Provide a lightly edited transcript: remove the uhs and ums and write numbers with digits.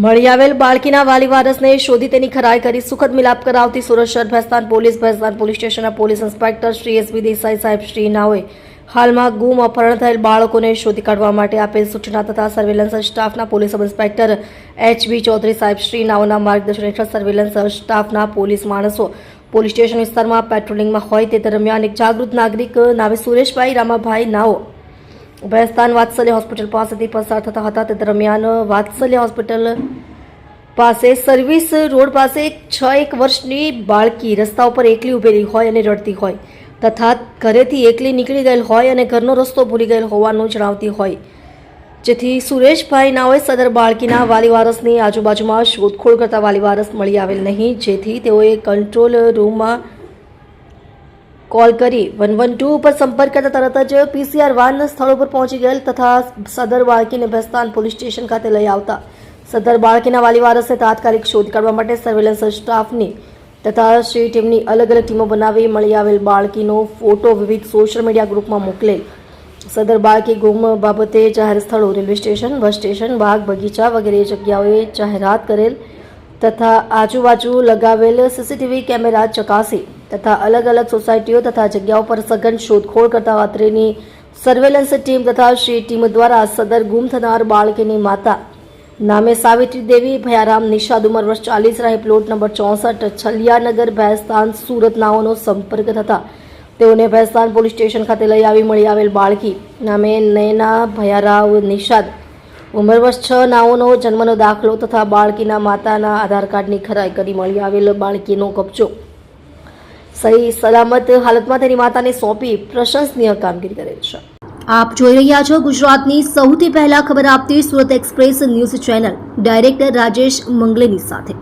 મળી આવેલ બાળકીના વાલી વારસને શોધી તેની ખરાઈ કરી સુખદ મિલાપ કરાવતી સુરત શહેર ભેસ્તાન પોલીસ સ્ટેશનના police inspector Shri SB Desai સાહેબ શ્રી નાઓએ હાલમાં ગુમ અપહરણ થયેલ બાળકોને શોધી કાઢવા માટે આપેલ સૂચના તથા સર્વેલન્સ સ્ટાફના police sub inspector HB Chaudhary સાહેબ શ્રી નાઓના માર્ગદર્શન હેઠળ સર્વેલન્સ સ્ટાફના પોલીસ માણસો પોલીસ સ્ટેશન વિસ્તારમાં પેટ્રોલિંગમાં હોય તે દરમિયાન એક જાગૃત નાગરિક નામે સુરેશભાઈ રામાભાઈ નાઓ ભેસ્તાન વાત્સલ્ય હોસ્પિટલ પાસેથી પસાર થતા હતા તે દરમિયાન વાત્સલ્ય હોસ્પિટલ પાસે સર્વિસ રોડ પાસે 6 વર્ષની બાળકી રસ્તા ઉપર એકલી ઉભેલી હોય અને રડતી હોય તથા ઘરેથી એકલી નીકળી ગયેલ હોય અને ઘરનો રસ્તો ભૂલી ગયેલ હોવાનું જણાવતી હોય, જેથી સુરેશભાઈ નાઓએ સદર બાળકીના વાલી વારસની આજુબાજુમાં શોધખોળ કરતા વાલી વારસ મળી આવેલ નહીં, જેથી તેઓએ કંટ્રોલ રૂમમાં કોલ કરી 112 ઉપર સંપર્ક કરતા તરત જ પીસીઆર વાન સ્થળ ઉપર પહોંચી ગયેલ તથા સદર બાળકીને ભેસ્તાન પોલીસ સ્ટેશન ખાતે લઈ આવતા સદર બાળકીના વાલી વારસને તાત્કાલિક શોધ કાઢવા માટે સર્વેલન્સ સ્ટાફની તથા શ્રી ટીમની અલગ અલગ ટીમો બનાવી મળી આવેલ બાળકીનો ફોટો વિવિધ સોશિયલ મીડિયા ગ્રુપમાં મોકલેલ. સદર બાળકી ગુમ બાબતે જાહેર સ્થળો, રેલવે સ્ટેશન, બસ સ્ટેશન, બાગ બગીચા વગેરે જગ્યાઓએ જાહેરાત કરેલ તથા આજુબાજુ લગાવેલ સીસીટીવી કેમેરા ચકાસી તથા અલગ અલગ સોસાયટીઓ તથા જગ્યાઓ પર સઘન શોધખોળ કરતા અત્રેની સર્વેલન્સ ટીમ તથા શ્રી ટીમ દ્વારા સદર ગુમ થનાર બાળકીની માતા નામે સાવિત્રી દેવી ભયારામ નિષાદ ઉંમર વર્ષ 40 રહે પ્લોટ નંબર 64 છલિયાનગર ભેસ્તાન સુરત નાઓનો સંપર્ક થતા તેઓને ભેસ્તાન પોલીસ સ્ટેશન ખાતે લઈ આવી મળી આવેલ બાળકી નામે નયના ભયારાવ નિષાદ ઉંમર વર્ષ 6 નાઓનો જન્મનો દાખલો તથા બાળકીના માતાના આધાર કાર્ડની ખરાઈ કરી મળી આવેલ બાળકીનો કબજો સહી સલામત હાલતમાં તેની માતાને સોંપી પ્રશંસનીય કામગીરી કરેલ છે. આપ જોઈ રહ્યા છો ગુજરાતની સૌથી પહેલા ખબર આપતી Surat express news channel director Rajesh મંગલેની સાથે.